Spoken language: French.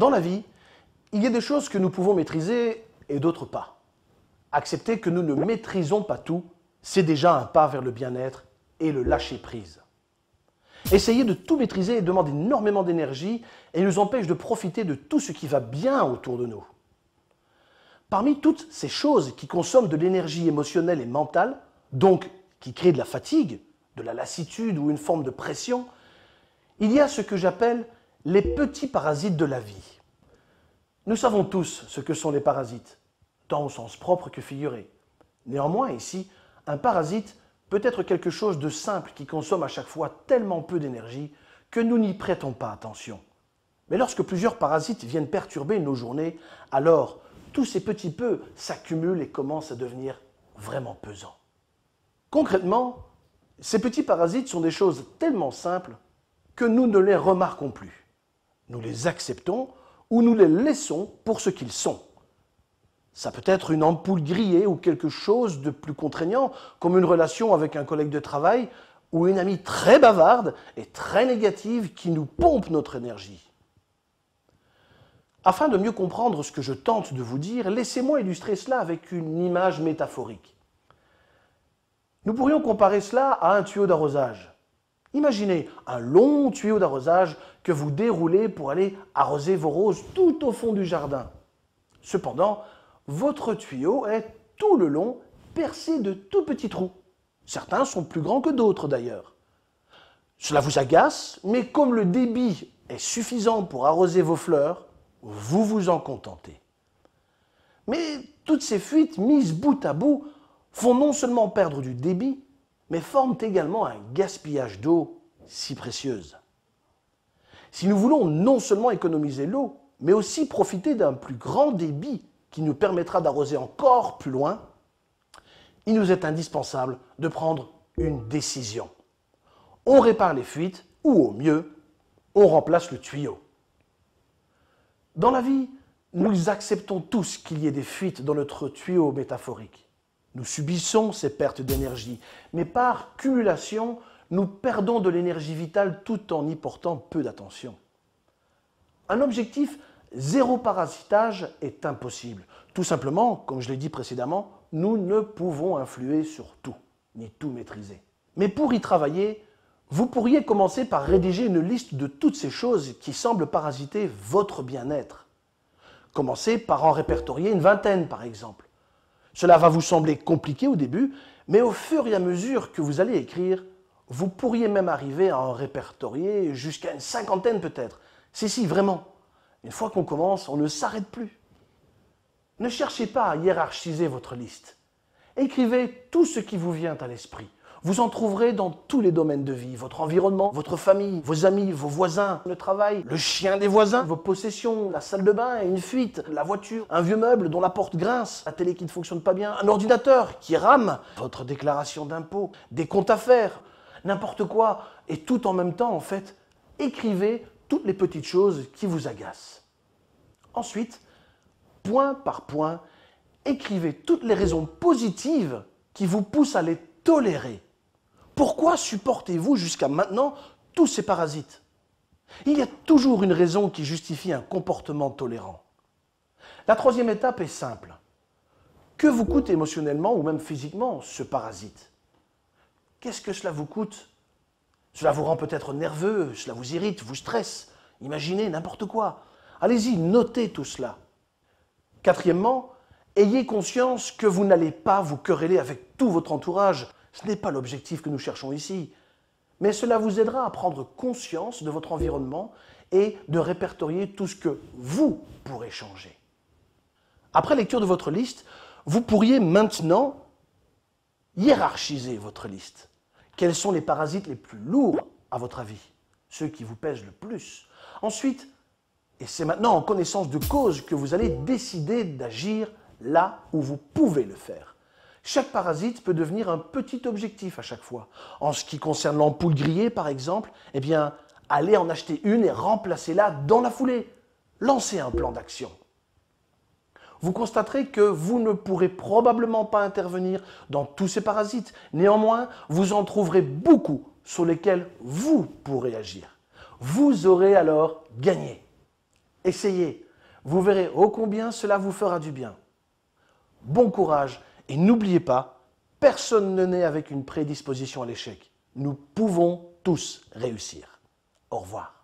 Dans la vie, il y a des choses que nous pouvons maîtriser et d'autres pas. Accepter que nous ne maîtrisons pas tout, c'est déjà un pas vers le bien-être et le lâcher-prise. Essayer de tout maîtriser demande énormément d'énergie et nous empêche de profiter de tout ce qui va bien autour de nous. Parmi toutes ces choses qui consomment de l'énergie émotionnelle et mentale, donc qui créent de la fatigue, de la lassitude ou une forme de pression, il y a ce que j'appelle les petits parasites de la vie. Nous savons tous ce que sont les parasites, tant au sens propre que figuré. Néanmoins, ici, un parasite peut être quelque chose de simple qui consomme à chaque fois tellement peu d'énergie que nous n'y prêtons pas attention. Mais lorsque plusieurs parasites viennent perturber nos journées, alors tous ces petits peu s'accumulent et commencent à devenir vraiment pesants. Concrètement, ces petits parasites sont des choses tellement simples que nous ne les remarquons plus. Nous les acceptons ou nous les laissons pour ce qu'ils sont. Ça peut être une ampoule grillée ou quelque chose de plus contraignant, comme une relation avec un collègue de travail ou une amie très bavarde et très négative qui nous pompe notre énergie. Afin de mieux comprendre ce que je tente de vous dire, laissez-moi illustrer cela avec une image métaphorique. Nous pourrions comparer cela à un tuyau d'arrosage. Imaginez un long tuyau d'arrosage que vous déroulez pour aller arroser vos roses tout au fond du jardin. Cependant, votre tuyau est tout le long percé de tout petits trous. Certains sont plus grands que d'autres d'ailleurs. Cela vous agace, mais comme le débit est suffisant pour arroser vos fleurs, vous vous en contentez. Mais toutes ces fuites mises bout à bout font non seulement perdre du débit, mais forment également un gaspillage d'eau si précieuse. Si nous voulons non seulement économiser l'eau, mais aussi profiter d'un plus grand débit qui nous permettra d'arroser encore plus loin, il nous est indispensable de prendre une décision. On répare les fuites, ou au mieux, on remplace le tuyau. Dans la vie, nous acceptons tous qu'il y ait des fuites dans notre tuyau métaphorique. Nous subissons ces pertes d'énergie, mais par cumulation, nous perdons de l'énergie vitale tout en y portant peu d'attention. Un objectif zéro parasitage est impossible. Tout simplement, comme je l'ai dit précédemment, nous ne pouvons influer sur tout, ni tout maîtriser. Mais pour y travailler, vous pourriez commencer par rédiger une liste de toutes ces choses qui semblent parasiter votre bien-être. Commencez par en répertorier une vingtaine, par exemple. Cela va vous sembler compliqué au début, mais au fur et à mesure que vous allez écrire, vous pourriez même arriver à en répertorier jusqu'à une cinquantaine peut-être. Si, vraiment. Une fois qu'on commence, on ne s'arrête plus. Ne cherchez pas à hiérarchiser votre liste. Écrivez tout ce qui vous vient à l'esprit. Vous en trouverez dans tous les domaines de vie, votre environnement, votre famille, vos amis, vos voisins, le travail, le chien des voisins, vos possessions, la salle de bain et une fuite, la voiture, un vieux meuble dont la porte grince, la télé qui ne fonctionne pas bien, un ordinateur qui rame, votre déclaration d'impôt, des comptes à faire, n'importe quoi. Et tout en même temps, en fait, écrivez toutes les petites choses qui vous agacent. Ensuite, point par point, écrivez toutes les raisons positives qui vous poussent à les tolérer. Pourquoi supportez-vous jusqu'à maintenant tous ces parasites? Il y a toujours une raison qui justifie un comportement tolérant. La troisième étape est simple. Que vous coûte émotionnellement ou même physiquement ce parasite? Qu'est-ce que cela vous coûte? Cela vous rend peut-être nerveux, cela vous irrite, vous stresse. Imaginez n'importe quoi. Allez-y, notez tout cela. Quatrièmement, ayez conscience que vous n'allez pas vous quereller avec tout votre entourage. Ce n'est pas l'objectif que nous cherchons ici. Mais cela vous aidera à prendre conscience de votre environnement et de répertorier tout ce que vous pourrez changer. Après lecture de votre liste, vous pourriez maintenant hiérarchiser votre liste. Quels sont les parasites les plus lourds à votre avis? Ceux qui vous pèsent le plus. Ensuite, et c'est maintenant en connaissance de cause que vous allez décider d'agir là où vous pouvez le faire. Chaque parasite peut devenir un petit objectif à chaque fois. En ce qui concerne l'ampoule grillée, par exemple, eh bien, allez en acheter une et remplacez-la dans la foulée. Lancez un plan d'action. Vous constaterez que vous ne pourrez probablement pas intervenir dans tous ces parasites. Néanmoins, vous en trouverez beaucoup sur lesquels vous pourrez agir. Vous aurez alors gagné. Essayez, vous verrez ô combien cela vous fera du bien. Bon courage et n'oubliez pas, personne ne naît avec une prédisposition à l'échec. Nous pouvons tous réussir. Au revoir.